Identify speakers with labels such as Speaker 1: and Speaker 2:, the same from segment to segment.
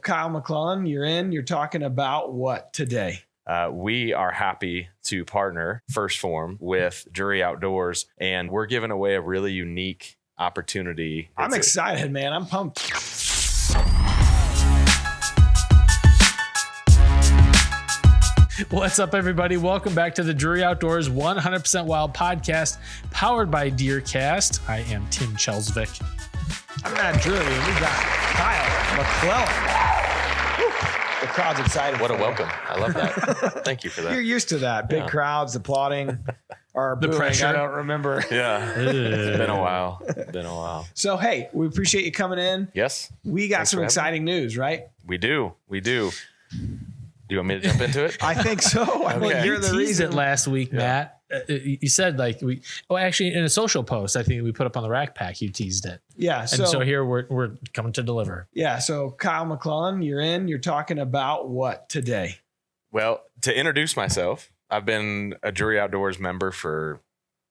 Speaker 1: Kyle McClellan, you're talking about what today?
Speaker 2: We are happy to partner First Form with DruryOutdoors, and we're giving away a really unique opportunity.
Speaker 1: I'm excited, man. I'm pumped.
Speaker 3: What's up, everybody? Welcome back to the Drury Outdoors 100% Wild Podcast, powered by DeerCast. I am Tim Chelsvik.
Speaker 1: I'm not Drury. We got Kyle McClellan. Woo. The crowd's excited.
Speaker 2: What a welcome. I love that. Thank you for that.
Speaker 1: You're used to that. Big crowds applauding or
Speaker 3: The
Speaker 1: booing.
Speaker 3: pressure.
Speaker 1: I don't remember.
Speaker 2: Yeah. It's been a while.
Speaker 1: So, hey, we appreciate you coming in.
Speaker 2: Yes.
Speaker 1: We got
Speaker 2: Thanks
Speaker 1: some
Speaker 2: for having
Speaker 1: exciting news, right?
Speaker 2: We do. Do you want me to jump into it?
Speaker 1: I think so. I think
Speaker 2: Okay.
Speaker 1: you're the
Speaker 3: Teased
Speaker 1: reason.
Speaker 3: it last week, Matt. You said actually in a social post, I think we put up on the Rack Pack, you teased it.
Speaker 1: Yeah.
Speaker 3: And so here we're coming to deliver.
Speaker 1: Yeah. So Kyle McClellan, you're talking about what today?
Speaker 2: Well, to introduce myself, I've been a Drury Outdoors member for,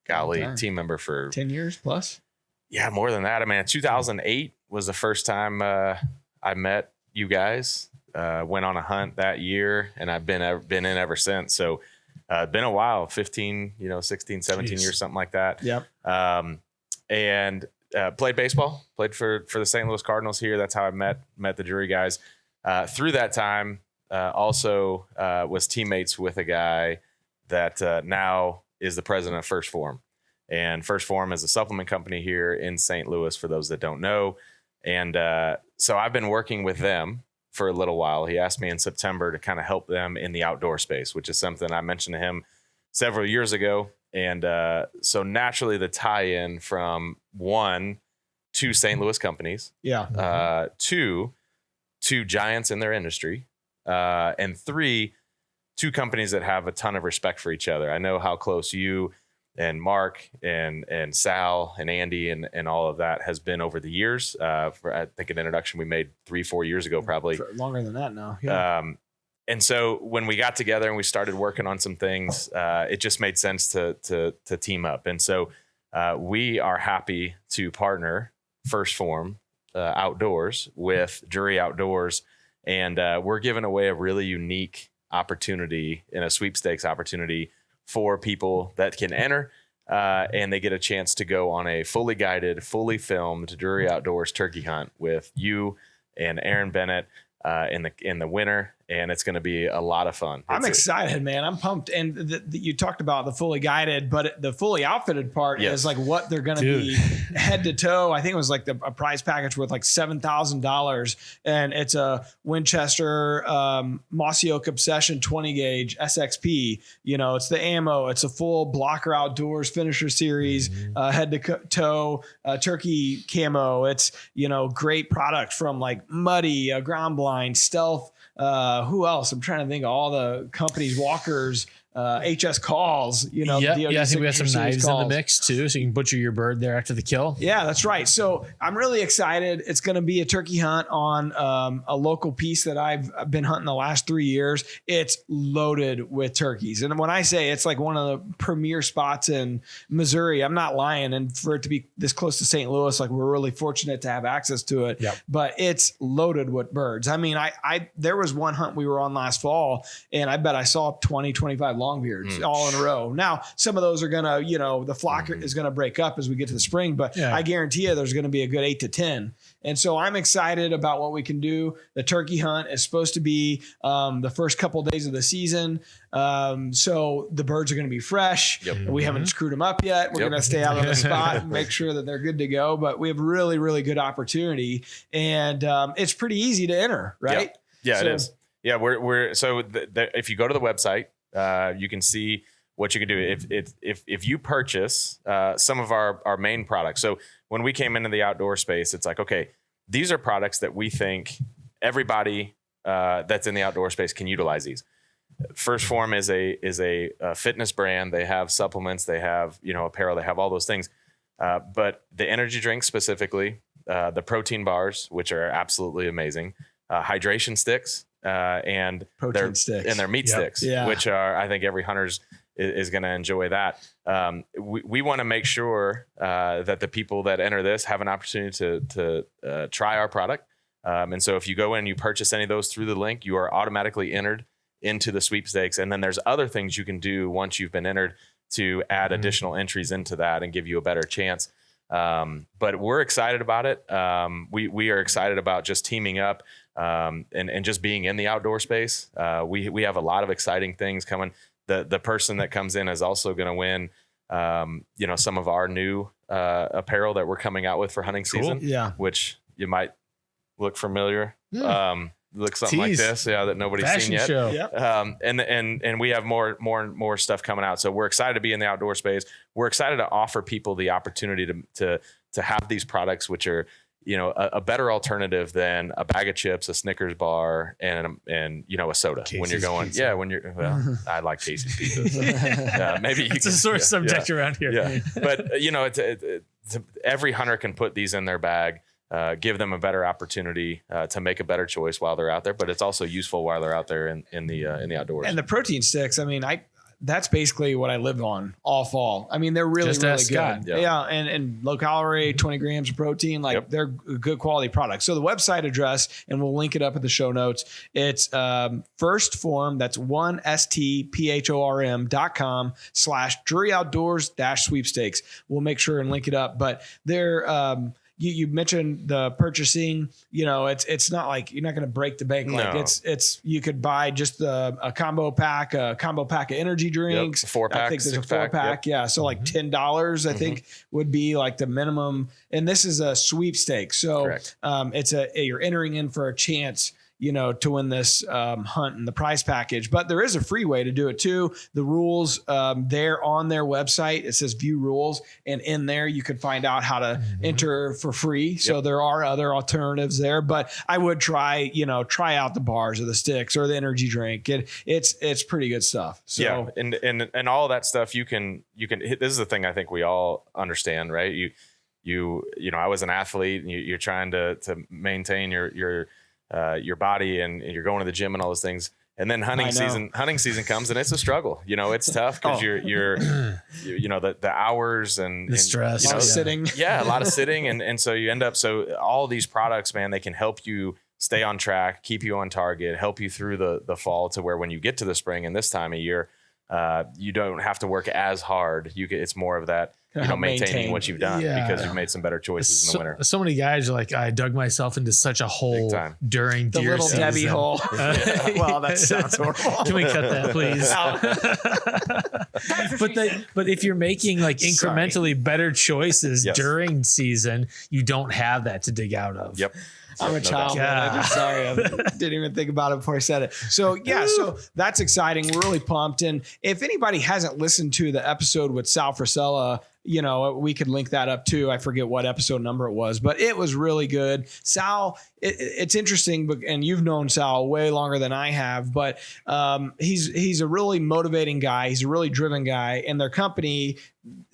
Speaker 2: team member for
Speaker 1: 10 years plus.
Speaker 2: Yeah, more than that. I mean, 2008 was the first time I met you guys. Went on a hunt that year, and I've been in ever since. So been a while, 15, 16, 17 years, something like that.
Speaker 1: Yep.
Speaker 2: And played baseball, played for the St. Louis Cardinals here. That's how I met the Drury guys. Through that time, also was teammates with a guy that now is the president of First Form. And First Form is a supplement company here in St. Louis, for those that don't know. And so I've been working with them for a little while. He asked me in September to kind of help them in the outdoor space, which is something I mentioned to him several years ago. And so naturally the tie-in from 1, 2 St. Louis companies, two giants in their industry, and 3, 2 companies that have a ton of respect for each other. I know how close you and Mark and Sal and Andy and all of that has been over the years. For I think an introduction we made 3-4 years ago, probably
Speaker 1: Longer than that now. Yeah.
Speaker 2: And so when we got together and we started working on some things, it just made sense to team up. And so we are happy to partner First Form Outdoors with DruryOutdoors, and we're giving away a really unique opportunity in a sweepstakes opportunity for people that can enter, and they get a chance to go on a fully guided, fully filmed Drury Outdoors turkey hunt with you and Aaron Bennett in the winter, and it's going to be a lot of fun.
Speaker 1: I'm excited, man. I'm pumped. And you talked about the fully guided, but the fully outfitted part is like what they're going to be head to toe. I think it was like a prize package worth like $7,000, and it's a Winchester Mossy Oak Obsession 20 gauge SXP. It's the ammo. It's a full Blocker Outdoors Finisher Series head to toe turkey camo. It's great product from like Muddy, Ground Blind, Stealth. Who else? I'm trying to think of all the companies, Walkers, HS Calls,
Speaker 3: I think we got some knives in the mix too, so you can butcher your bird there after the kill.
Speaker 1: Yeah, that's right. So I'm really excited. It's going to be a turkey hunt on a local piece that I've been hunting the last 3 years. It's loaded with turkeys. And when I say it's like one of the premier spots in Missouri, I'm not lying. And for it to be this close to St. Louis, like we're really fortunate to have access to it.
Speaker 3: Yep.
Speaker 1: But it's loaded with birds. I mean, there was one hunt we were on last fall, and I bet I saw 20, 25 longbeards all in a row. Now, some of those are going to, the flock is going to break up as we get to the spring, but I guarantee you there's going to be a good 8 to 10. And so I'm excited about what we can do. The turkey hunt is supposed to be the first couple of days of the season. So the birds are going to be fresh.
Speaker 2: Yep.
Speaker 1: We haven't screwed them up yet. We're going to stay out on the spot and make sure that they're good to go. But we have really, really good opportunity. And it's pretty easy to enter, right?
Speaker 2: Yeah, it is. Yeah, if you go to the website, you can see what you can do if you purchase some of our main products. So when we came into the outdoor space, it's like, okay, these are products that we think everybody that's in the outdoor space can utilize these. First Form is a fitness brand. They have supplements, they have apparel, they have all those things. But the energy drinks specifically, the protein bars, which are absolutely amazing, hydration sticks. And
Speaker 1: protein sticks
Speaker 2: and their meat sticks, which are, I think every hunter is going to enjoy that. We want to make sure that the people that enter this have an opportunity to try our product. And so if you go in and you purchase any of those through the link, you are automatically entered into the sweepstakes. And then there's other things you can do once you've been entered to add additional entries into that and give you a better chance. But we're excited about it. We are excited about just teaming up and just being in the outdoor space. We have a lot of exciting things coming. The person that comes in is also going to win, some of our new apparel that we're coming out with for hunting season, which you might look familiar. Looks something like this, that nobody's
Speaker 3: Fashion
Speaker 2: seen yet.
Speaker 3: Show.
Speaker 1: Yep.
Speaker 2: And we have more stuff coming out. So we're excited to be in the outdoor space. We're excited to offer people the opportunity to have these products, which are, a better alternative than a bag of chips, a Snickers bar, and a soda.
Speaker 3: Casey's
Speaker 2: when you're going,
Speaker 3: pizza.
Speaker 2: I like Casey's pizza. Maybe
Speaker 3: it's a sore subject around here.
Speaker 2: Yeah, but every hunter can put these in their bag. Give them a better opportunity to make a better choice while they're out there, but it's also useful while they're out there in the outdoors.
Speaker 1: And the protein sticks, that's basically what I live on all fall. They're really,
Speaker 3: Just
Speaker 1: really
Speaker 3: ask
Speaker 1: good.
Speaker 3: Scott.
Speaker 1: Yeah. And low calorie, 20 grams of protein, they're good quality products. So the website address, and we'll link it up in the show notes. It's first form. That's 1stphom.com/DruryOutdoors-sweepstakes. We'll make sure and link it up, but they're, you mentioned the purchasing, it's not like you're not going to break the bank.
Speaker 2: No.
Speaker 1: It's you could buy just a combo pack of energy drinks.
Speaker 2: Yep. 4-pack,
Speaker 1: I think there's a
Speaker 2: 6-pack.
Speaker 1: 4-pack.
Speaker 2: Yep.
Speaker 1: Yeah. So like $10, I think would be like the minimum. And this is a sweepstakes. So you're entering in for a chance, to win this hunt and the prize package. But there is a free way to do it too. The rules, they're on their website. It says view rules. And in there, you can find out how to enter for free. So there are other alternatives there. But I would try out the bars or the sticks or the energy drink. It's pretty good stuff. So,
Speaker 2: yeah. And all of that stuff you can this is the thing I think we all understand, right? You I was an athlete and you're trying to maintain your body and you're going to the gym and all those things. And then hunting season comes and it's a struggle. It's tough because you're the hours and
Speaker 3: the stress,
Speaker 1: sitting.
Speaker 2: Yeah. A lot of sitting. And so you end up, all these products, man, they can help you stay on track, keep you on target, help you through the fall to where when you get to the spring and this time of year, you don't have to work as hard. It's more of that, maintaining what you've done because you've made some better choices in the winter.
Speaker 3: So many guys are like, I dug myself into such a hole during
Speaker 1: the
Speaker 3: deer
Speaker 1: little
Speaker 3: season.
Speaker 1: Debbie hole. Well, that sounds horrible.
Speaker 3: Can we cut that, please? But if you're making incrementally better choices during season, you don't have that to dig out of.
Speaker 2: Yep.
Speaker 1: I'm a child. Man. Sorry, I didn't even think about it before I said it. So so that's exciting. We're really pumped. And if anybody hasn't listened to the episode with Sal Frisella, we could link that up too. I forget what episode number it was, but it was really good. Sal, it's interesting, and you've known Sal way longer than I have, but he's a really motivating guy. He's a really driven guy, and their company,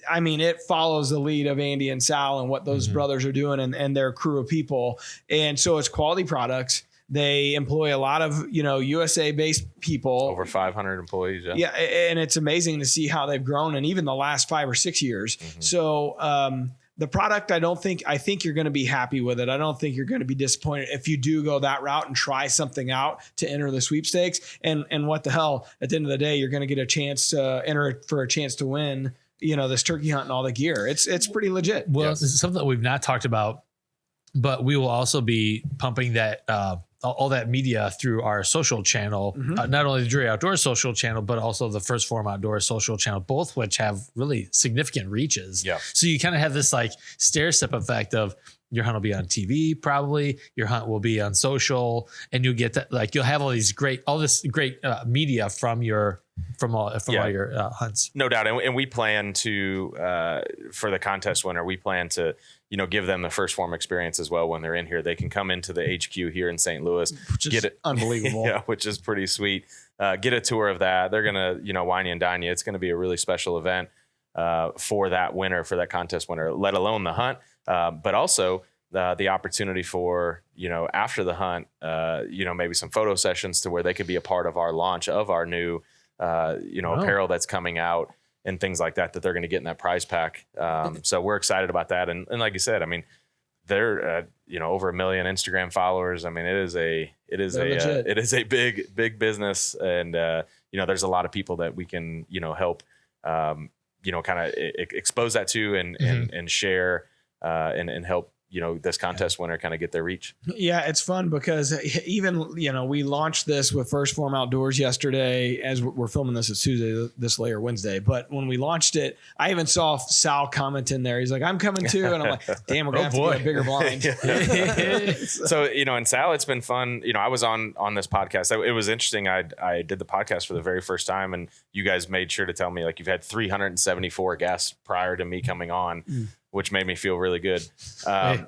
Speaker 1: it follows the lead of Andy and Sal and what those brothers are doing and their crew of people. And so it's quality products. They employ a lot of, USA based people.
Speaker 2: Over 500 employees.
Speaker 1: Yeah. And it's amazing to see how they've grown in even the last 5 or 6 years. So, the product, I think you're going to be happy with it. I don't think you're going to be disappointed if you do go that route and try something out to enter the sweepstakes. And what the hell, at the end of the day, you're going to get a chance to enter for a chance to win, this turkey hunt and all the gear. It's pretty legit.
Speaker 3: Well, This is something that we've not talked about, but we will also be pumping that, all that media through our social channel, not only the Drury Outdoors social channel, but also the First Form Outdoors social channel, both which have really significant reaches.
Speaker 2: Yeah.
Speaker 3: So you kind of have this stair step effect of your hunt will be on TV, probably your hunt will be on social, and you'll get that, you'll have all this great media from all your hunts. No doubt.
Speaker 2: And we plan to, for the contest winner, we plan to, give them the First Form experience as well. When they're in here, they can come into the HQ here in St. Louis,
Speaker 1: which is unbelievable.
Speaker 2: Yeah. Which is pretty sweet. Get a tour of that. They're going to, wine you and dine you. It's going to be a really special event, for that winner, for that contest winner, let alone the hunt. But also the opportunity for, after the hunt, maybe some photo sessions to where they could be a part of our launch of our new, apparel that's coming out and things like that they're going to get in that prize pack. So we're excited about that. And like you said, they're over 1 million Instagram followers. I mean, it is a big business, and there's a lot of people that we can help kind of expose that to and share and help this contest winner kind of get their reach.
Speaker 1: Yeah, it's fun because even, we launched this with First Form Outdoors yesterday, as we're filming this. It's Tuesday, this later Wednesday. But when we launched it, I even saw Sal comment in there. He's like, I'm coming too. And I'm like, damn, we're going to have to get a bigger blind.
Speaker 2: So, and Sal, it's been fun. I was on this podcast. It was interesting. I did the podcast for the very first time, and you guys made sure to tell me, like, you've had 374 guests prior to me coming on. Which made me feel really good.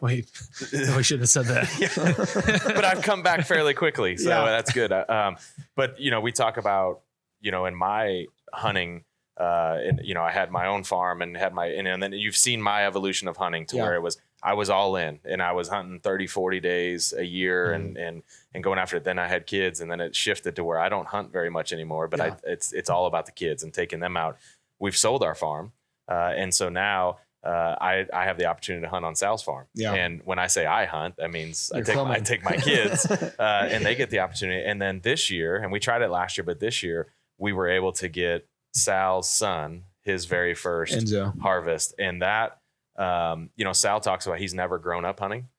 Speaker 3: Wait, we shouldn't have said that.
Speaker 2: But I've come back fairly quickly, so that's good. But we talk about in my hunting, and I had my own farm and had and then you've seen my evolution of hunting to where I was all in, and I was hunting 30, 40 days a year and going after it. Then I had kids, and then it shifted to where I don't hunt very much anymore. But it's all about the kids and taking them out. We've sold our farm, and so now. I have the opportunity to hunt on Sal's farm. Yeah. And when I say I hunt, that means I take my kids and they get the opportunity. And then this year, and we tried it last year, but this year we were able to get Sal's son his very first Enzo harvest. And that, Sal talks about he's never grown up hunting.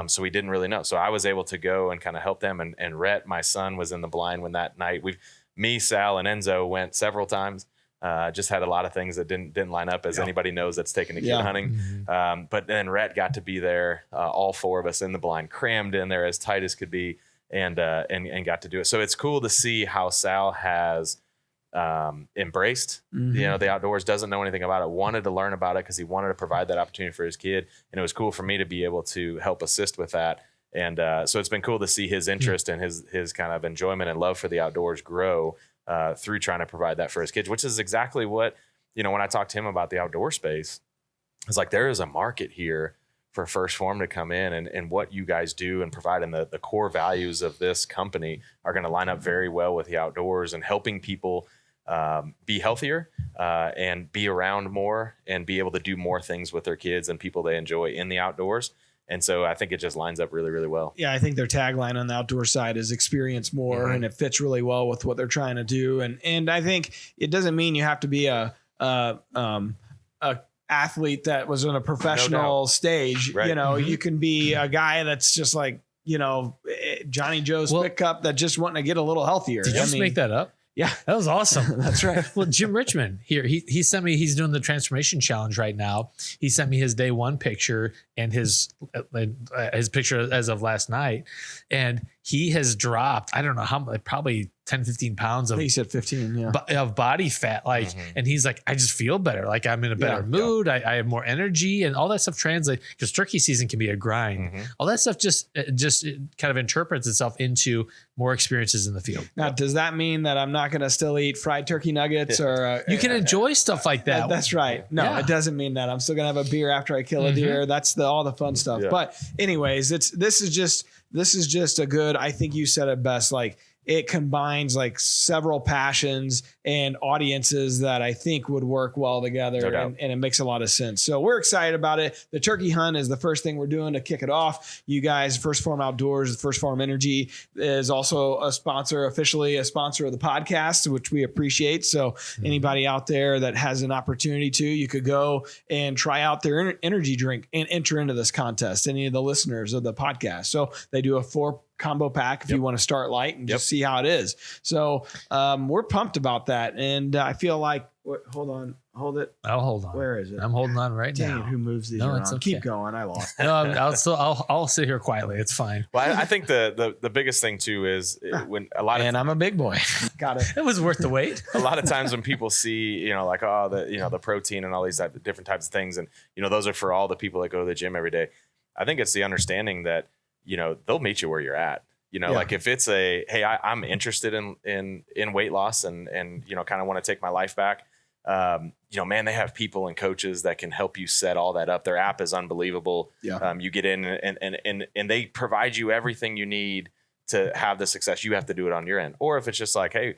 Speaker 2: So we didn't really know. So I was able to go and kind of help them. And Rhett, my son, was in the blind when that night. Me, Sal, and Enzo went several times. Just had a lot of things that didn't line up, as anybody knows that's taken a kid hunting. But then Rhett got to be there, all four of us in the blind, crammed in there as tight as could be, and got to do it. So it's cool to see how Sal has embraced the outdoors, doesn't know anything about it, wanted to learn about it because he wanted to provide that opportunity for his kid. And it was cool for me to be able to help assist with that. And so it's been cool to see his interest and his kind of enjoyment and love for the outdoors grow through trying to provide that for his kids, which is exactly what, when I talked to him about the outdoor space, it's like, there is a market here for First Form to come in, and what you guys do and provide, and the core values of this company are going to line up very well with the outdoors and helping people be healthier and be around more and be able to do more things with their kids and people they enjoy in the outdoors. And so I think it just lines up really, really well. Yeah,
Speaker 1: I think their tagline on the outdoor side is experience more, and it fits really well with what they're trying to do. And I think it doesn't mean you have to be a athlete that was on a professional stage. Right. You can be a guy that's just like, Johnny Joe's pickup that just wanting to get a little healthier.
Speaker 3: Did you just make that up?
Speaker 1: Yeah,
Speaker 3: that was awesome.
Speaker 1: That's right.
Speaker 3: Well, Jim Richmond here, he sent me, he's doing the transformation challenge right now. He sent me his day one picture and his picture as of last night. And he has dropped, I don't know how much, probably 10, 15 pounds of,
Speaker 1: I think he said 15,
Speaker 3: of body fat. Like, and he's like, I just feel better. Like, I'm in a better mood. I have more energy, and all that stuff translates, because turkey season can be a grind. All that stuff just kind of interprets itself into more experiences in the field.
Speaker 1: Now, does that mean that I'm not going to still eat fried turkey nuggets or
Speaker 3: you can enjoy stuff like that?
Speaker 1: That's right. No, it doesn't mean that. I'm still going to have a beer after I kill a deer. That's all the fun stuff. But anyways, this is just a good, I think you said it best, like, it combines like several passions and audiences that I think would work well together, and it makes a lot of sense. So we're excited about it. The turkey hunt is the first thing we're doing to kick it off. You guys, First Form Outdoors, First Form Energy is also officially a sponsor of the podcast, which we appreciate. So anybody out there that has an opportunity you could go and try out their energy drink and enter into this contest. Any of the listeners of the podcast. So they do a 4 combo pack if you want to start light and just see how it is. So we're pumped about that. And I feel like, hold it.
Speaker 3: I'll hold on.
Speaker 1: Where is it?
Speaker 3: I'm holding on right now.
Speaker 1: Dang it, who moves these around? It's okay. Keep going. I lost.
Speaker 3: No, I'll sit here quietly. It's fine.
Speaker 2: Well, I think the biggest thing too is when a lot of,
Speaker 1: and I'm a big boy. Got it.
Speaker 3: It was worth the wait.
Speaker 2: A lot of times when people see, like, the protein and all these different types of things, and those are for all the people that go to the gym every day. I think it's the understanding that they'll meet you where you're at. Like if it's hey, I'm interested in weight loss and kind of want to take my life back. Man, they have people and coaches that can help you set all that up. Their app is unbelievable. Yeah. You get in and they provide you everything you need to have the success. You have to do it on your end. Or if it's just like, hey,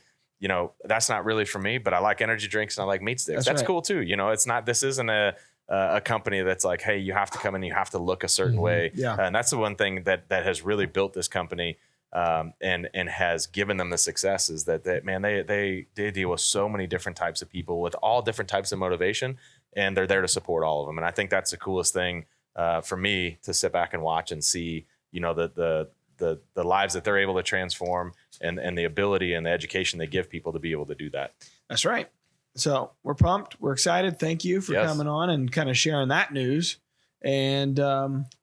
Speaker 2: that's not really for me, but I like energy drinks and I like meat sticks. That's cool too. It's not, this isn't a a company that's like, hey, you have to come in, you have to look a certain way.
Speaker 1: Yeah.
Speaker 2: And that's the one thing that has really built this company and has given them the success is that they deal with so many different types of people with all different types of motivation, and they're there to support all of them. And I think that's the coolest thing for me to sit back and watch and see, the lives that they're able to transform and the ability and the education they give people to be able to do that.
Speaker 1: That's right. So we're pumped. We're excited. Thank you for coming on and kind of sharing that news. And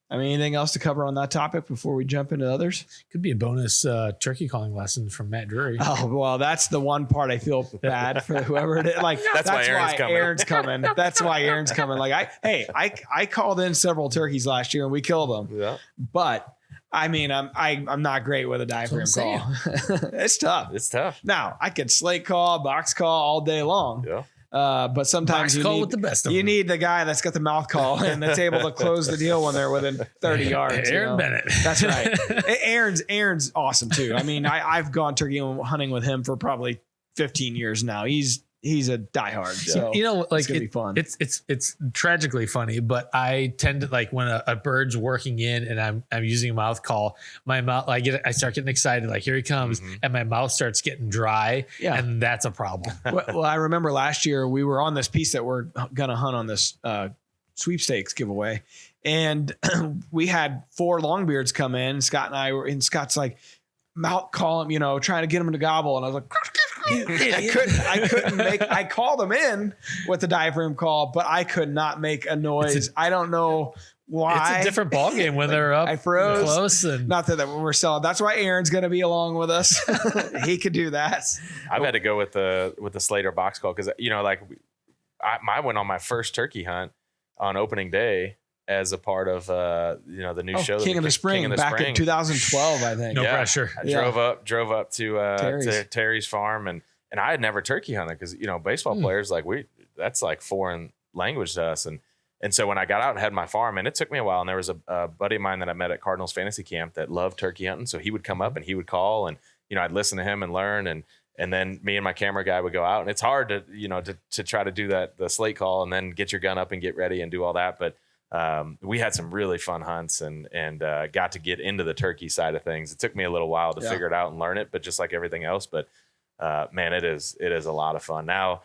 Speaker 1: anything else to cover on that topic before we jump into others?
Speaker 3: Could be a bonus turkey calling lesson from Matt Drury.
Speaker 1: Oh, well, that's the one part I feel bad for whoever it is. Like, that's why Aaron's coming. That's why Aaron's coming. Like, I called in several turkeys last year and we killed them. Yeah. But I'm not great with a diaphragm call. It's tough.
Speaker 2: It's tough.
Speaker 1: Now I could slate call, box call all day long. Yeah. But sometimes you need the guy that's got the mouth call and that's able to close the deal when they're within 30 yards.
Speaker 3: Aaron Bennett.
Speaker 1: That's right. Aaron's awesome too. I've gone turkey hunting with him for probably 15 years now. He's a diehard. So it's gonna be fun.
Speaker 3: It's tragically funny, but I tend to like when a bird's working in and I'm using a mouth call, my mouth, I start getting excited. Like, here he comes. And my mouth starts getting dry. Yeah. And that's a problem.
Speaker 1: Well, I remember last year we were on this piece that we're going to hunt on this Sweepstakes giveaway. And we had 4 longbeards come in. Scott and I were, and Scott's like, mouth call him, trying to get him to gobble. And I was like, I called them in with the diaphragm call, but I could not make a noise. I don't know why.
Speaker 3: It's a different ballgame when they're up
Speaker 1: I froze.
Speaker 3: Close. And
Speaker 1: not that we're selling. That's why Aaron's going to be along with us. He could do that.
Speaker 2: I've had to go with the Slater box call because I went on my first turkey hunt on opening day as a part of the new show
Speaker 1: King of the Spring back in 2012, I think.
Speaker 3: No pressure.
Speaker 2: I drove up to Terry's farm and I had never turkey hunted because baseball players that's like foreign language to us and so when I got out and had my farm, and it took me a while, and there was a buddy of mine that I met at Cardinals Fantasy Camp that loved turkey hunting, so he would come up and he would call, and I'd listen to him and learn, and then me and my camera guy would go out, and it's hard to try to do the slate call and then get your gun up and get ready and do all that, but we had some really fun hunts and got to get into the turkey side of things. It took me a little while to figure it out and learn it, but just like everything else, but man, it is a lot of fun. Now,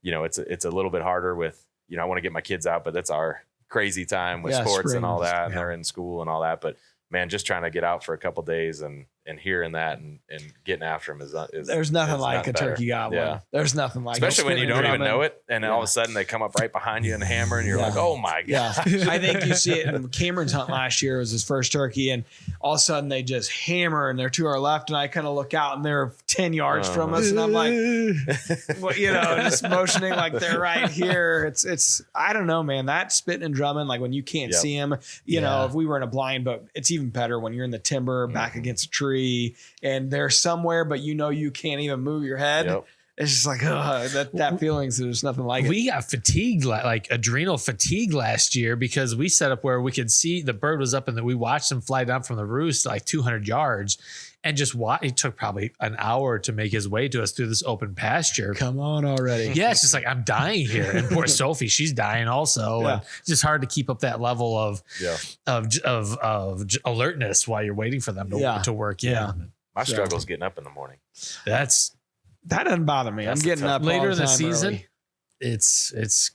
Speaker 2: it's a little bit harder with, I want to get my kids out, but that's our crazy time with sports and all that. And they're in school and all that, but man, just trying to get out for a couple of days and hearing that and getting after them is
Speaker 1: there's nothing like a turkey goblin. Yeah. There's nothing like
Speaker 2: especially when you don't even know it. And then all of a sudden they come up right behind you and hammer and you're like, oh my God.
Speaker 1: Yeah. I think you see it in Cameron's hunt last year. It was his first turkey. And all of a sudden they just hammer and they're to our left. And I kind of look out and they're 10 yards from us. And I'm like, well, just motioning like they're right here. It's, I don't know, man, that spitting and drumming, like when you can't see him, if we were in a blind, but it's even better when you're in the timber back against a tree and they're somewhere, but you can't even move your head. Yep. It's just like, that feeling. So there's nothing like it.
Speaker 3: We got fatigued, like adrenal fatigue last year because we set up where we could see the bird was up and then we watched him fly down from the roost like 200 yards and just it took probably an hour to make his way to us through this open pasture.
Speaker 1: Come on already.
Speaker 3: Yeah. It's just like, I'm dying here. And poor Sophie, she's dying also. Yeah. And it's just hard to keep up that level of alertness while you're waiting for them to work in.
Speaker 2: Yeah. My struggle is getting up in the morning.
Speaker 1: That doesn't bother me. I'm getting up
Speaker 3: later in the season.
Speaker 1: Early.
Speaker 3: It's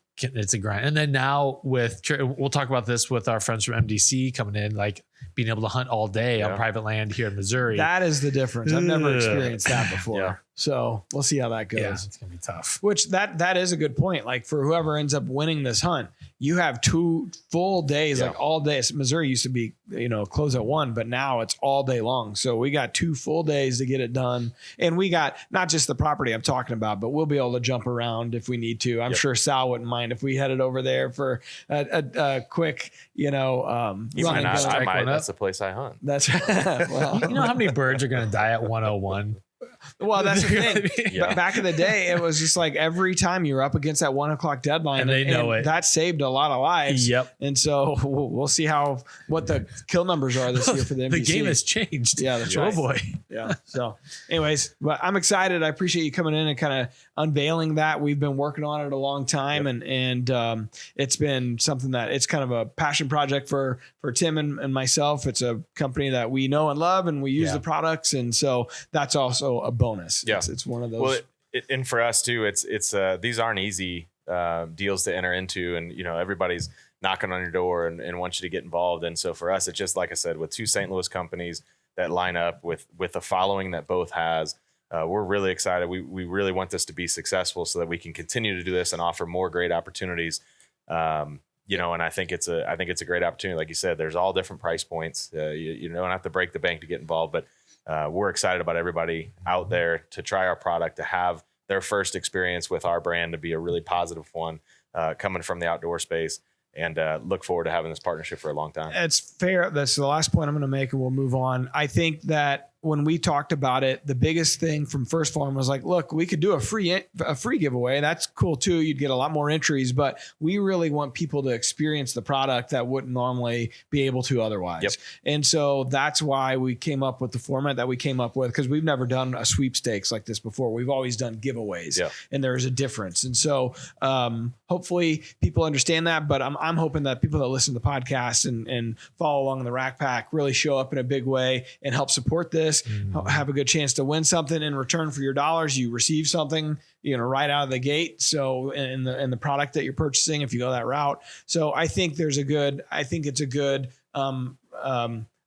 Speaker 3: a grind. And then now we'll talk about this with our friends from MDC coming in, like being able to hunt all day on private land here in Missouri.
Speaker 1: That is the difference. I've never experienced that before. Yeah. So we'll see how that goes.
Speaker 3: Yeah, it's going to be tough.
Speaker 1: Which that is a good point. Like for whoever ends up winning this hunt, you have 2 full days, like all day. Missouri used to be, close at 1, but now it's all day long. So we got 2 full days to get it done. And we got not just the property I'm talking about, but we'll be able to jump around if we need to. I'm sure Sal wouldn't mind if we headed over there for a quick,
Speaker 2: I might. That's the place I hunt.
Speaker 1: That's well,
Speaker 3: you know how many birds are going to die at 101?
Speaker 1: Well, that's the thing. Back in the day, it was just like every time you were up against that 1:00 deadline,
Speaker 3: and they know it.
Speaker 1: That saved a lot of lives.
Speaker 3: Yep.
Speaker 1: And so we'll see what the kill numbers are this year for the NBC.
Speaker 3: The game has changed.
Speaker 1: Yeah, that's
Speaker 3: right.
Speaker 1: right.
Speaker 3: Oh boy.
Speaker 1: Yeah. So, anyways, but I'm excited. I appreciate you coming in and kind of unveiling that. We've been working on it a long time, and it's been something that it's kind of a passion project for Tim and myself. It's a company that we know and love, and we use the products, and so that's also a bonus.
Speaker 2: Yeah,
Speaker 1: it's one of those.
Speaker 2: Well, and for us too, it's these aren't easy deals to enter into, and everybody's knocking on your door and wants you to get involved. And so for us, it's just like I said, with two St. Louis companies that line up with a following that both has. We're really excited. We really want this to be successful so that we can continue to do this and offer more great opportunities. And I think it's a great opportunity. Like you said, there's all different price points. You don't have to break the bank to get involved, but we're excited about everybody out there to try our product, to have their first experience with our brand, to be a really positive one coming from the outdoor space. And look forward to having this partnership for a long time.
Speaker 1: It's fair. That's the last point I'm going to make, and we'll move on. I think that when we talked about it, the biggest thing from First Form was like, look, we could do a free giveaway. That's cool too. You'd get a lot more entries, but we really want people to experience the product that wouldn't normally be able to otherwise.
Speaker 2: Yep.
Speaker 1: And so that's why we came up with the format that we came up with, because we've never done a sweepstakes like this before. We've always done giveaways, and there's a difference. And so hopefully people understand that, but I'm hoping that people that listen to the podcast and follow along in the Rack Pack really show up in a big way and help support this. Have a good chance to win something in return for your dollars. You receive something, right out of the gate. So in the product that you're purchasing, if you go that route. So I think it's a good,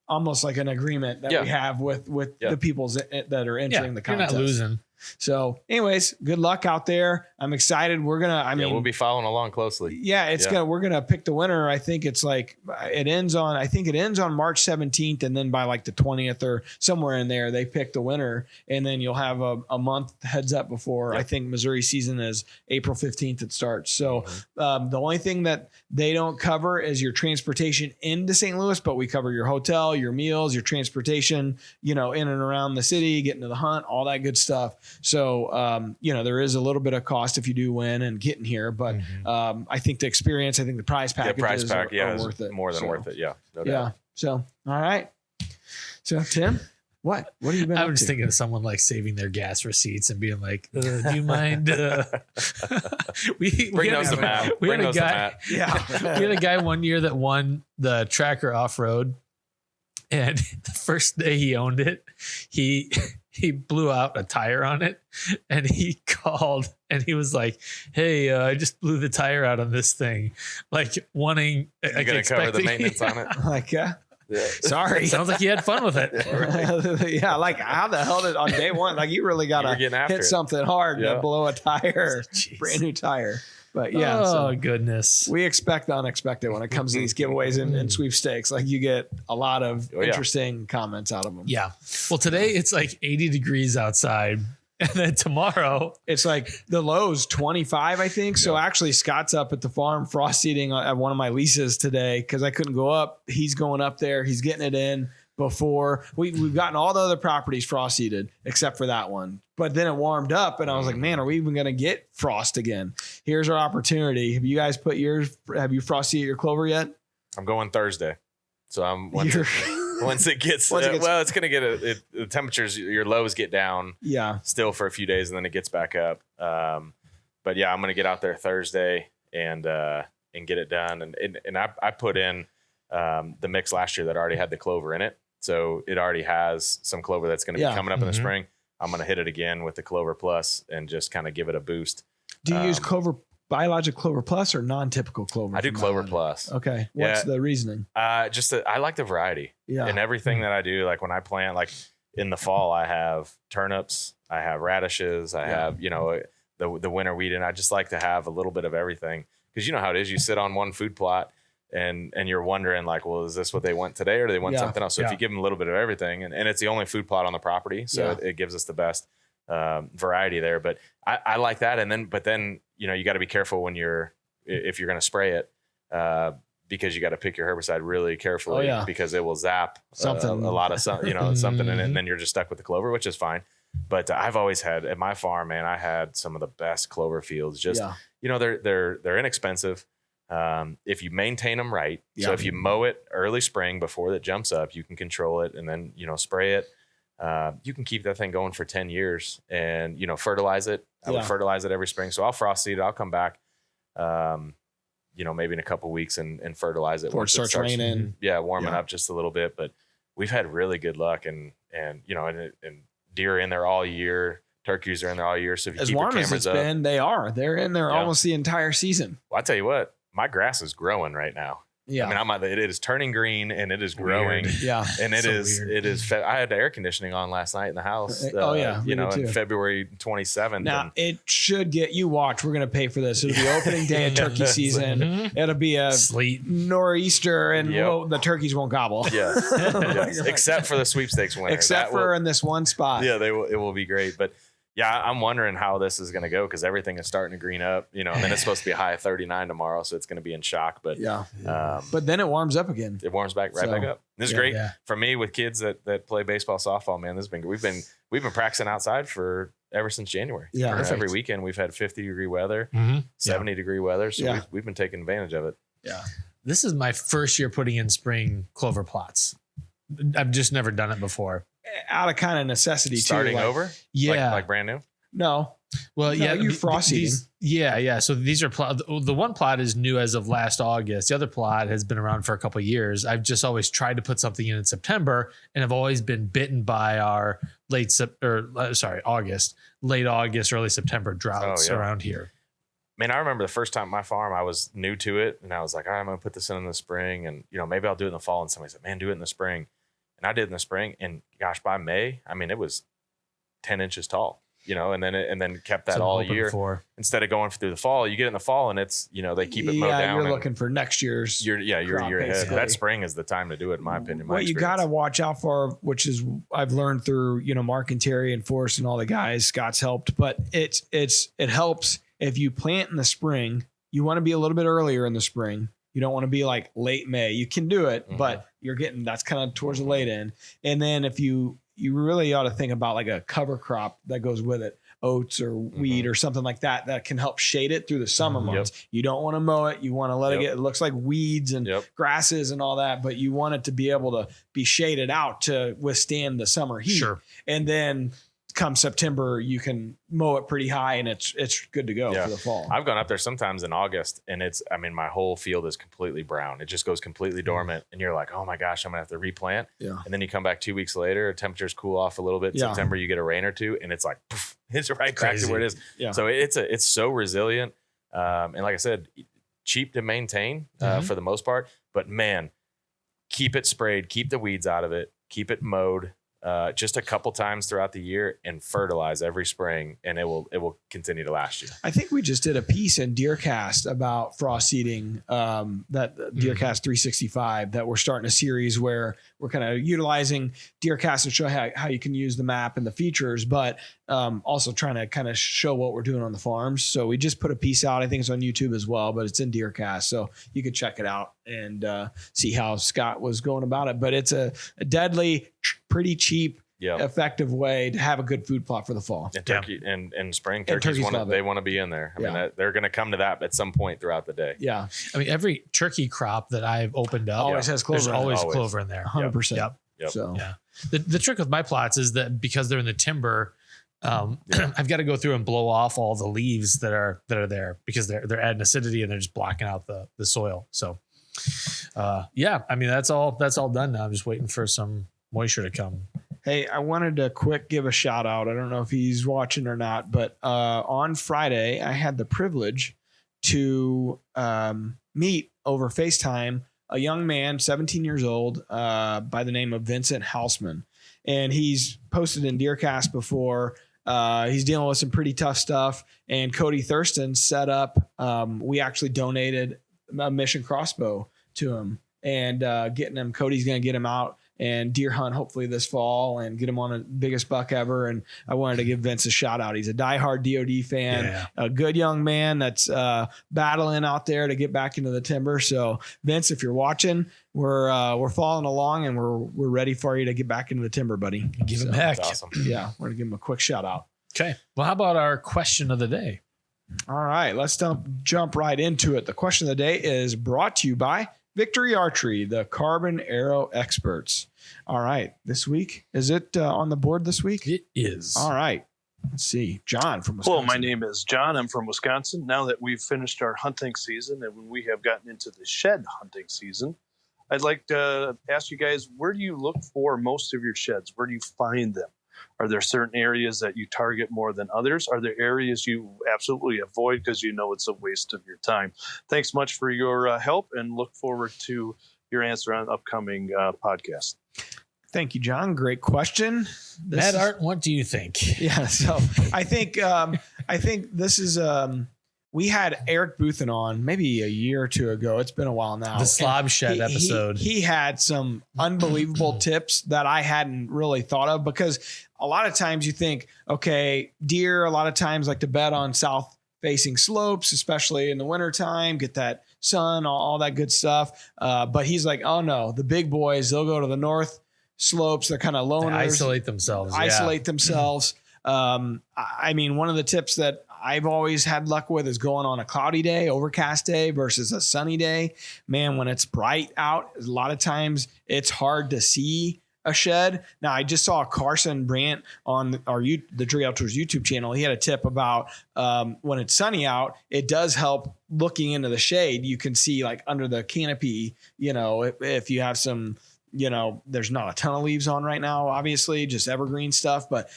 Speaker 1: almost like an agreement that we have with the people that are entering the contest.
Speaker 3: You're not losing.
Speaker 1: So anyways, good luck out there. I'm excited. We're going to,
Speaker 2: we'll be following along closely.
Speaker 1: We're going to pick the winner. I think it ends on March 17th. And then by like the 20th or somewhere in there, they pick the winner. And then you'll have a month heads up before I think Missouri season is April 15th. It starts. So the only thing that they don't cover is your transportation into St. Louis, but we cover your hotel, your meals, your transportation, in and around the city, getting to the hunt, all that good stuff. So, there is a little bit of cost if you do win and getting here, but I think the experience, the prize packages are worth it.
Speaker 2: More than worth it. Yeah. No doubt.
Speaker 1: Yeah. So, all right. So Tim, what have you been
Speaker 3: I was thinking of someone like saving their gas receipts and being like, do you mind?
Speaker 2: Bring those to Matt.
Speaker 3: We had a guy one year that won the Tracker off-road. And the first day he owned it, he blew out a tire on it, and he called and he was like, "Hey, I just blew the tire out on this thing," like wanting.
Speaker 2: You're gonna cover the maintenance on it.
Speaker 1: Like, sorry.
Speaker 3: Sounds like you had fun with it.
Speaker 1: Yeah, like how the hell did on day one? Like you really gotta hit something hard to blow a tire, brand new tire. But goodness, we expect the unexpected when it comes to these giveaways and sweepstakes. Like you get a lot of interesting comments out of them.
Speaker 3: Yeah. Well, today it's like 80 degrees outside. And then tomorrow
Speaker 1: it's like the low's 25, I think. So actually Scott's up at the farm frost seeding at one of my leases today because I couldn't go up. He's going up there. He's getting it in before we've gotten all the other properties frost seeded except for that one. But then it warmed up and I was like, man, are we even going to get frost again? Here's our opportunity. Have you guys have you frost seeded your clover yet?
Speaker 2: I'm going Thursday. So once it gets, it's going to get the temperatures, your lows get down still for a few days and then it gets back up. But yeah, I'm going to get out there Thursday and get it done. And I put in the mix last year that already had the clover in it. So it already has some clover that's going to be coming up in the spring. I'm going to hit it again with the Clover Plus and just kind of give it a boost.
Speaker 1: Do you use biologic Clover Plus or non-typical Clover?
Speaker 2: I do Clover Plus.
Speaker 1: Okay. What's the reasoning?
Speaker 2: I like the variety. Yeah. And everything that I do, like when I plant, like in the fall, I have turnips, I have radishes, I have, the winter wheat. And I just like to have a little bit of everything because you know how it is. You sit on one food plot and you're wondering like, well, is this what they want today or do they want something else? So if you give them a little bit of everything and it's the only food plot on the property. So it gives us the best variety there. But I like that. But then, you got to be careful when if you're going to spray it because you got to pick your herbicide really carefully because it will zap something in it and then you're just stuck with the clover, which is fine. But I've always had at my farm, man, I had some of the best clover fields. Just, they're inexpensive. If you maintain them right. So if you mow it early spring before it jumps up, you can control it and then, spray it. You can keep that thing going for 10 years and, fertilize it. I would fertilize it every spring. So I'll frost seed it. I'll come back, maybe in a couple of weeks and fertilize it.
Speaker 1: Before it starts raining.
Speaker 2: Warming up just a little bit, but we've had really good luck and deer are in there all year. Turkeys are in there all year. So if you
Speaker 1: as
Speaker 2: keep
Speaker 1: warm
Speaker 2: your
Speaker 1: as
Speaker 2: cameras
Speaker 1: it's been, they're in there almost the entire season.
Speaker 2: Well, I tell you what, my grass is growing right now.
Speaker 1: Yeah.
Speaker 2: I mean, it is turning green and it is growing.
Speaker 3: Weird.
Speaker 1: Yeah.
Speaker 2: And it is, I had the air conditioning on last night in the house. In February 27th.
Speaker 1: Now it should you watch, we're going to pay for this. It'll be opening day of turkey season. It'll be a
Speaker 3: sleet
Speaker 1: nor'easter and the turkeys won't gobble.
Speaker 2: Yes. Except for the sweepstakes winner.
Speaker 1: Except for in this one spot.
Speaker 2: Yeah, it will be great. But yeah, I'm wondering how this is going to go because everything is starting to green up, and then it's supposed to be a high of 39 tomorrow. So it's going to be in shock, but
Speaker 1: but then it warms up again.
Speaker 2: It warms back back up. This is great for me with kids that play baseball, softball, man. This has been, we've been practicing outside ever since January.
Speaker 1: Yeah.
Speaker 2: Every weekend we've had 50-degree weather, 70-degree weather. So we've been taking advantage of it.
Speaker 1: Yeah.
Speaker 3: This is my first year putting in spring clover plots. I've just never done it before.
Speaker 1: Out of kind of necessity
Speaker 2: Starting
Speaker 1: too.
Speaker 2: over?
Speaker 3: Yeah.
Speaker 2: Like brand new?
Speaker 1: No.
Speaker 3: Well,
Speaker 1: you're frost seeding.
Speaker 3: Yeah. So these are the one plot is new as of last August. The other plot has been around for a couple of years. I've just always tried to put something in September, and I've always been bitten by our August, late August, early September droughts around here.
Speaker 2: Man, I remember the first time at my farm, I was new to it, and I was like, all right, I'm going to put this in the spring, and maybe I'll do it in the fall. And somebody said, man, do it in the spring. And I did in the spring, and gosh, by May, I mean, it was 10 inches tall, and then kept that all year. Instead of going through the fall, you get in the fall and it's, they keep it mowed down.
Speaker 1: Yeah, you're looking for next year's.
Speaker 2: You're a year ahead. That spring is the time to do it, in my opinion.
Speaker 1: What you got to watch out for, which is I've learned through, Mark and Terry and Forrest and all the guys, Scott's helped, but it helps if you plant in the spring. You want to be a little bit earlier in the spring. You don't want to be like late May. You can do it, but that's kind of towards the late end. And then if you really ought to think about like a cover crop that goes with it, oats or wheat or something like that can help shade it through the summer months. You don't want to mow it. You want to let it looks like weeds and grasses and all that, but you want it to be able to be shaded out to withstand the summer heat.
Speaker 3: Sure.
Speaker 1: And then come September, you can mow it pretty high and it's good to go for the fall.
Speaker 2: I've gone up there sometimes in August and my whole field is completely brown. It just goes completely dormant and you're like, oh my gosh, I'm gonna have to replant. Yeah. And then you come back 2 weeks later, temperatures cool off a little bit. In September, you get a rain or two and it's like, poof, it's right back to where it is. Yeah. So it's so resilient. And like I said, cheap to maintain for the most part, but man, keep it sprayed, keep the weeds out of it, keep it mowed. Just a couple times throughout the year and fertilize every spring and it will continue to last you.
Speaker 1: I think we just did a piece in DeerCast about frost seeding, that DeerCast 365 that we're starting a series where we're kind of utilizing DeerCast to show how you can use the map and the features, but also trying to kind of show what we're doing on the farms. So we just put a piece out. I think it's on YouTube as well, but it's in DeerCast. So you can check it out and see how Scott was going about it. But it's a deadly, pretty cheap, effective way to have a good food plot for the fall.
Speaker 2: And turkey and spring turkeys want to be in there. I mean, they're going to come to that at some point throughout the day.
Speaker 1: Yeah.
Speaker 3: I mean, every turkey crop that I've opened up
Speaker 1: always has clover.
Speaker 3: There's always clover in there.
Speaker 1: 100%.
Speaker 3: Yep.
Speaker 1: So
Speaker 3: the trick with my plots is that because they're in the timber, I've got to go through and blow off all the leaves that are there because they're adding acidity and they're just blocking out the soil. So I mean, that's all done now. I'm just waiting for some moisture to come.
Speaker 1: Hey, I wanted to give a shout out. I don't know if he's watching or not, but on Friday, I had the privilege to meet over FaceTime a young man, 17 years old, by the name of Vincent Hausman. And he's posted in DeerCast before. He's dealing with some pretty tough stuff. And Cody Thurston set up, we actually donated a mission crossbow to him and Cody's going to get him out and deer hunt hopefully this fall and get him on a biggest buck ever. And I wanted to give Vince a shout out. He's a diehard DOD fan, a good young man that's battling out there to get back into the timber. So Vince, if you're watching, we're following along and we're ready for you to get back into the timber, buddy.
Speaker 3: Give him heck.
Speaker 2: Awesome.
Speaker 1: Yeah, we're gonna give him a quick shout out.
Speaker 3: Okay. Well, how about our question of the day?
Speaker 1: All right, let's jump right into it. The question of the day is brought to you by Victory Archery, the carbon arrow experts. All right, this week, is it on the board this week?
Speaker 3: It is.
Speaker 1: All right, let's see. John from Wisconsin.
Speaker 4: Hello, my name is John. I'm from Wisconsin. Now that we've finished our hunting season and when we have gotten into the shed hunting season, I'd like to ask you guys, where do you look for most of your sheds? Where do you find them? Are there certain areas that you target more than others? Are there areas you absolutely avoid because you know it's a waste of your time? Thanks much for your help and look forward to your answer on upcoming podcast.
Speaker 1: Thank you, John. Great question.
Speaker 3: Matt Art, what do you think?
Speaker 1: Yeah, so I think this is we had Eric Bouthen on maybe a year or two ago. It's been a while now.
Speaker 3: The slob shed episode.
Speaker 1: He had some unbelievable tips that I hadn't really thought of, because a lot of times you think, okay, deer a lot of times like to bed on south facing slopes, especially in the wintertime, get that sun, all that good stuff. But he's like, oh no, the big boys, they'll go to the north slopes. They're kind of loners.
Speaker 3: They isolate themselves.
Speaker 1: I mean, one of the tips that I've always had luck with is going on a cloudy day, overcast day versus a sunny day. Man, when it's bright out, a lot of times it's hard to see a shed. Now, I just saw Carson Brandt on the Drury Outdoors YouTube channel. He had a tip about when it's sunny out, it does help looking into the shade. You can see like under the canopy, if you have some, there's not a ton of leaves on right now, obviously, just evergreen stuff, but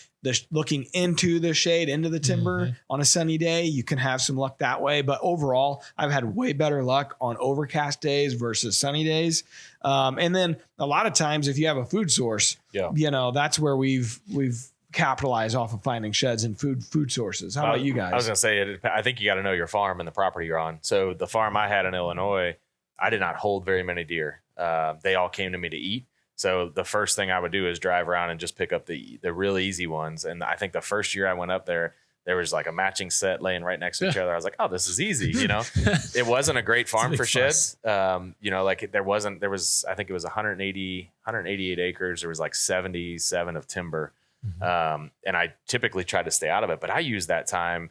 Speaker 1: looking into the shade, into the timber on a sunny day, you can have some luck that way. But overall, I've had way better luck on overcast days versus sunny days. And then a lot of times, if you have a food source, that's where we've capitalized off of finding sheds and food sources. How about you guys?
Speaker 2: I was going to say, I think you got to know your farm and the property you're on. So the farm I had in Illinois, I did not hold very many deer. They all came to me to eat. So the first thing I would do is drive around and just pick up the really easy ones. And I think the first year I went up there was like a matching set laying right next to each other. I was like, oh, this is easy. It wasn't a great farm for sheds. I think it was 188 acres. There was like 77 of timber. And I typically try to stay out of it, but I use that time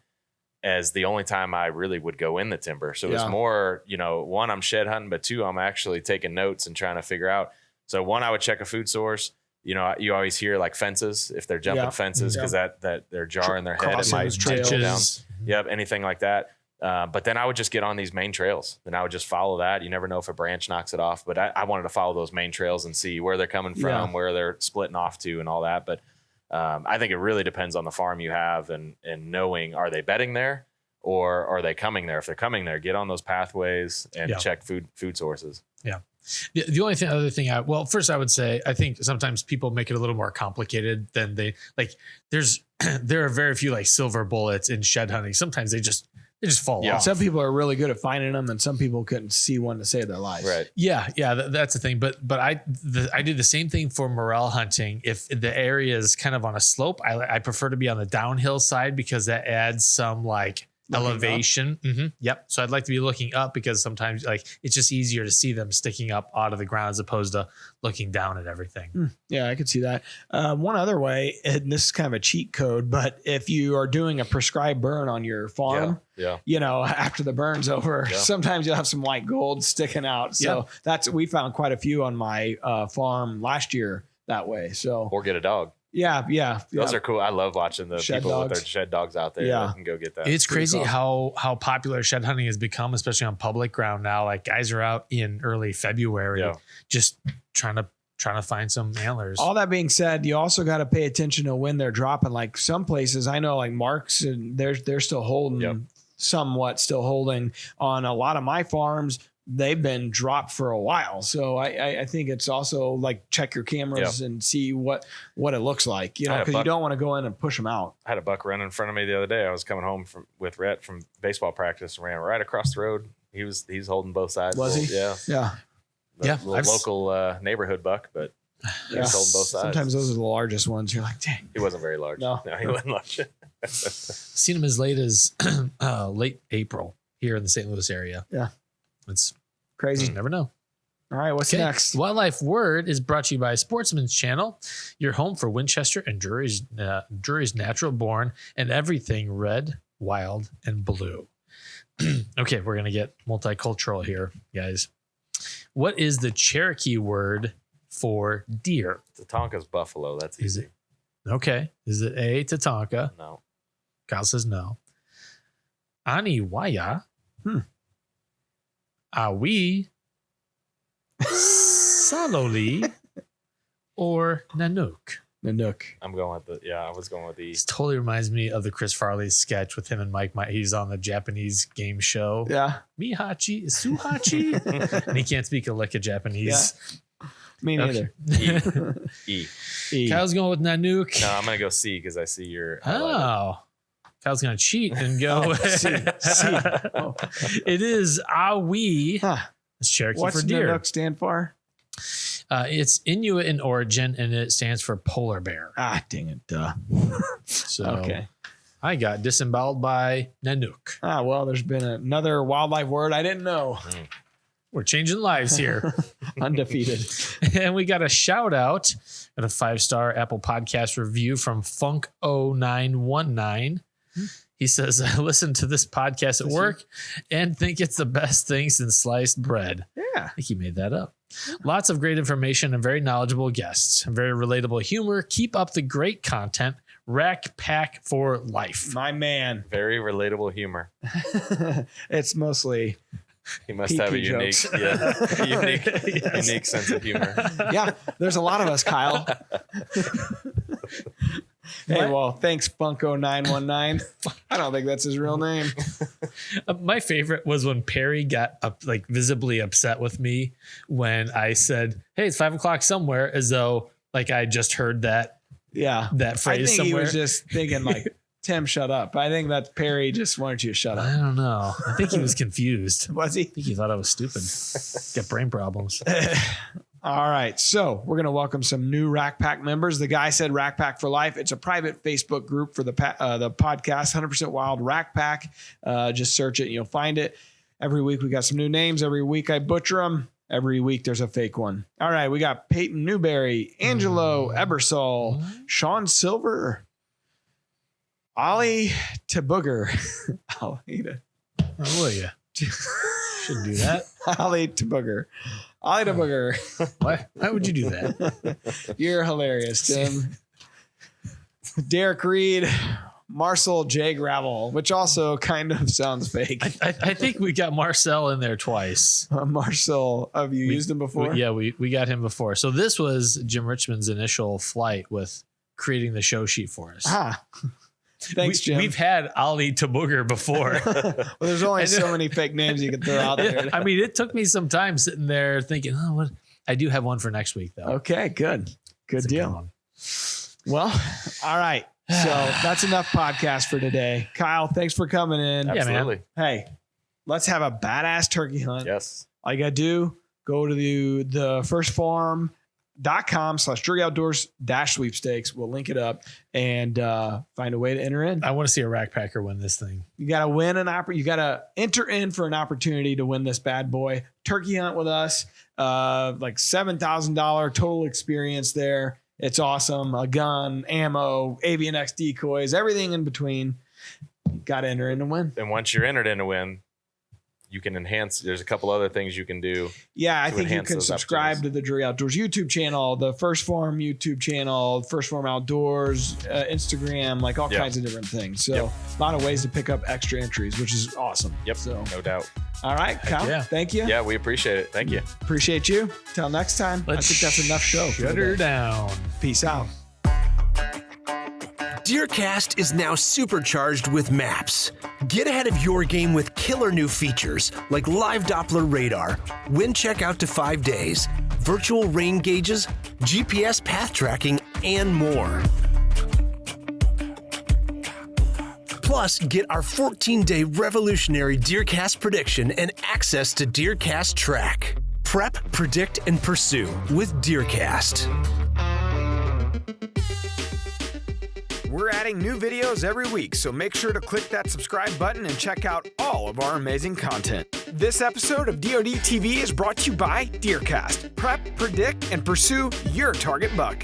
Speaker 2: as the only time I really would go in the timber. So it's more, one, I'm shed hunting, but two, I'm actually taking notes and trying to figure out. So one, I would check a food source. You always hear like fences, if they're jumping fences, because that they're jarring their head. It might go down. Yep, anything like that. But then I would just get on these main trails. Then I would just follow that. You never know if a branch knocks it off. But I wanted to follow those main trails and see where they're coming from, where they're splitting off to and all that. But I think it really depends on the farm you have and knowing, are they bedding there or are they coming there? If they're coming there, get on those pathways and check food sources. Yeah.
Speaker 3: The only other thing first I would say, I think sometimes people make it a little more complicated than they like. There are very few like silver bullets in shed hunting. Sometimes they just fall off.
Speaker 1: Some people are really good at finding them, and some people couldn't see one to save their lives.
Speaker 2: Right.
Speaker 3: Yeah. That's the thing. But I did the same thing for morel hunting. If the area is kind of on a slope, I prefer to be on the downhill side because that adds some like elevation. Yep. So I'd like to be looking up because sometimes like it's just easier to see them sticking up out of the ground as opposed to looking down at everything.
Speaker 1: Yeah, I could see that. One other way, and this is kind of a cheat code, but if you are doing a prescribed burn on your farm, after the burn's over, sometimes you'll have some white gold sticking out. So we found quite a few on my farm last year that way. So
Speaker 2: or get a dog.
Speaker 1: Yeah.
Speaker 2: Those are cool. I love watching the
Speaker 1: shed
Speaker 2: people
Speaker 1: dogs.
Speaker 2: with their shed dogs out there that can go get that.
Speaker 3: It's crazy how popular shed hunting has become, especially on public ground now. Like guys are out in early February just trying to find some antlers.
Speaker 1: All that being said, you also got to pay attention to when they're dropping. Like some places I know, like Mark's, and they're still holding, somewhat still holding on a lot of my farms. They've been dropped for a while. So I think it's also like check your cameras and see what it looks like, because you don't want to go in and push them out.
Speaker 2: I had a buck run in front of me the other day. I was coming home with Rhett from baseball practice and ran right across the road. He's holding both sides.
Speaker 1: Was he?
Speaker 2: Yeah.
Speaker 3: Yeah.
Speaker 2: Local neighborhood buck, but They're sold on both sides.
Speaker 1: Sometimes those are the largest ones. You're like, dang.
Speaker 2: He wasn't very large.
Speaker 1: No,
Speaker 2: he wasn't large.
Speaker 3: Seen him as late as late April here in the St. Louis area.
Speaker 1: Yeah.
Speaker 3: It's
Speaker 1: crazy.
Speaker 3: You never know.
Speaker 1: All right, what's next?
Speaker 3: Wildlife Word is brought to you by Sportsman's Channel, your home for Winchester and Drury's natural born and everything red, wild, and blue. Okay, we're going to get multicultural here, guys. What is the Cherokee word for deer?
Speaker 2: Tatanka's buffalo. That's easy.
Speaker 3: Okay. Is it A, Tatanka?
Speaker 2: No.
Speaker 3: Kyle says no. Aniwaya. Awi. Saloli. Or Nanook?
Speaker 1: Nanook.
Speaker 2: I'm going with I was going with the.
Speaker 3: This totally reminds me of the Chris Farley sketch with him and Mike. He's on the Japanese game show.
Speaker 1: Yeah.
Speaker 3: Mihachi, Suhachi. And he can't speak a lick of Japanese.
Speaker 1: Yeah. Me neither.
Speaker 2: E.
Speaker 3: Kyle's going with Nanook.
Speaker 2: No, I'm going to go C because I see your.
Speaker 3: Oh. Kyle's going to cheat and go.
Speaker 1: C. Oh.
Speaker 3: It is Awi.
Speaker 1: Huh.
Speaker 3: It's Cherokee
Speaker 1: What's
Speaker 3: for deer.
Speaker 1: Nanook stand for?
Speaker 3: It's Inuit in origin, and it stands for polar bear.
Speaker 1: Ah, dang it. Duh.
Speaker 3: So
Speaker 1: Okay.
Speaker 3: I got disemboweled by Nanook.
Speaker 1: Ah, well, there's been another wildlife word I didn't know.
Speaker 3: We're changing lives here.
Speaker 1: Undefeated.
Speaker 3: And we got a shout out and a 5-star Apple Podcast review from Funk0919. He says, I listen to this podcast at work and think it's the best thing since sliced bread.
Speaker 1: Yeah.
Speaker 3: I think he made that up. Lots of great information and very knowledgeable guests. Very relatable humor. Keep up the great content. Rack Pack for life.
Speaker 1: My man.
Speaker 2: Very relatable humor.
Speaker 1: It's mostly.
Speaker 2: He must have a unique, unique sense of humor.
Speaker 1: Yeah, there's a lot of us, Kyle. Hey, well, thanks, Funko919. I don't think that's his real name.
Speaker 3: My favorite was when Perry got visibly upset with me when I said, "Hey, it's 5:00 somewhere," as though like I just heard that.
Speaker 1: Yeah,
Speaker 3: that phrase.
Speaker 1: I think
Speaker 3: somewhere.
Speaker 1: he was just thinking like, "Tim, shut up." I think that Perry just wanted you to shut up.
Speaker 3: I don't know. I think he was confused.
Speaker 1: Was he?
Speaker 3: I think he thought I was stupid. Got brain problems.
Speaker 1: All right, so we're going to welcome some new Rack Pack members. The guy said Rack Pack for Life. It's a private Facebook group for the podcast, 100% Wild Rack Pack. Just search it and you'll find it. Every week we got some new names. Every week I butcher them. Every week there's a fake one. All right, we got Peyton Newberry, Angelo Ebersol, Sean Silver, Ollie to Booger. Ollie to...
Speaker 3: Oh, will you? Shouldn't do that.
Speaker 1: Ollie to Booger. Ollie to Booger.
Speaker 3: Why would you do that?
Speaker 1: You're hilarious, Tim. Derek Reed, Marcel J. Gravel, which also kind of sounds fake.
Speaker 3: I think we got Marcel in there twice.
Speaker 1: Marcel, have you used him before?
Speaker 3: We got him before. So this was Jim Richmond's initial flight with creating the show sheet for us.
Speaker 1: Ah. Thanks, Jim.
Speaker 3: We've had Ollie to Booger before.
Speaker 1: Well, there's only so many fake names you can throw out there.
Speaker 3: I mean, it took me some time sitting there thinking, oh, what? I do have one for next week, though.
Speaker 1: Okay, good. Good
Speaker 3: That's
Speaker 1: deal. Well, all right. So that's enough podcast for today. Kyle, thanks for coming in.
Speaker 2: Absolutely.
Speaker 1: Hey, let's have a badass turkey hunt.
Speaker 2: Yes.
Speaker 1: All you got to do, go to the firstfarm.com/DruryOutdoors-sweepstakes. We'll link it up and find a way to enter in.
Speaker 3: I want to see a rack packer win this thing.
Speaker 1: You got to win you got to enter in for an opportunity to win this bad boy. Turkey hunt with us, like $7,000 total experience there. It's awesome. A gun, ammo, AVNX decoys, everything in between. Got to enter in and win.
Speaker 2: And once you're entered in to win, you can enhance. There's a couple other things you can do.
Speaker 1: Yeah, I think you can subscribe to the Drury Outdoors YouTube channel, the First Farm YouTube channel, First Farm Outdoors, Instagram, like all kinds of different things. So a lot of ways to pick up extra entries, which is awesome.
Speaker 2: Yep,
Speaker 1: so
Speaker 2: no doubt.
Speaker 1: All right, Kyle, thank you.
Speaker 2: Yeah, we appreciate it. Thank you.
Speaker 1: Appreciate you. Till next time. I think that's enough show.
Speaker 3: Shut her down.
Speaker 1: Peace out.
Speaker 5: DeerCast is now supercharged with maps. Get ahead of your game with killer new features like live Doppler radar, wind check out to 5 days, virtual rain gauges, GPS path tracking, and more. Plus, get our 14-day revolutionary DeerCast prediction and access to DeerCast Track. Prep, predict, and pursue with DeerCast.
Speaker 6: We're adding new videos every week, so make sure to click that subscribe button and check out all of our amazing content. This episode of DoD TV is brought to you by DeerCast. Prep, predict, and pursue your target buck.